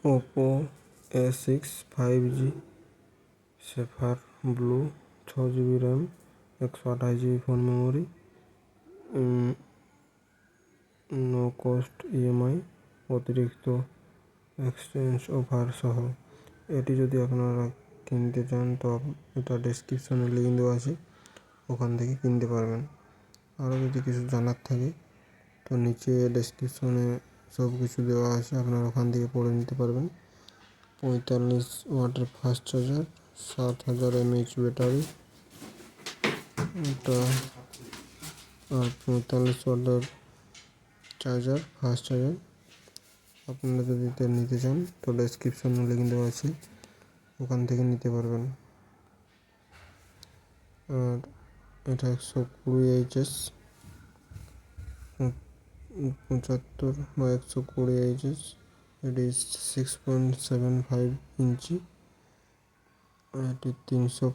Oppo A6 5G sapphire blue 6 GB RAM 128 GB phone memory no cost EMI অতিরিক্ত exchange offer সহ। এটি যদি আপনারা কিনতে চান তো এটা ডেসক্রিপশনে লিঙ্ক দেওয়া আছে, ওখান থেকে কিনতে পারবেন। আরও যদি কিছু জানার থাকে তো নিচে ডেসক্রিপশনে সব কিছু দেওয়া আছে, আপনারা ওখান থেকে পড়ে নিতে পারবেন। 45 ওয়াটের ফাস্ট চার্জার, 7000 mAh ব্যাটারি এটা, আর 45 ওয়াটের চার্জার ফাস্ট চার্জার। আপনারা যদি নিতে চান তো ডেসক্রিপশনে লিঙ্ক দেওয়া আছে, ওখান থেকে নিতে পারবেন। আর এটা 120 75 বা 120 এটি 6.75 ইঞ্চি, এটি 300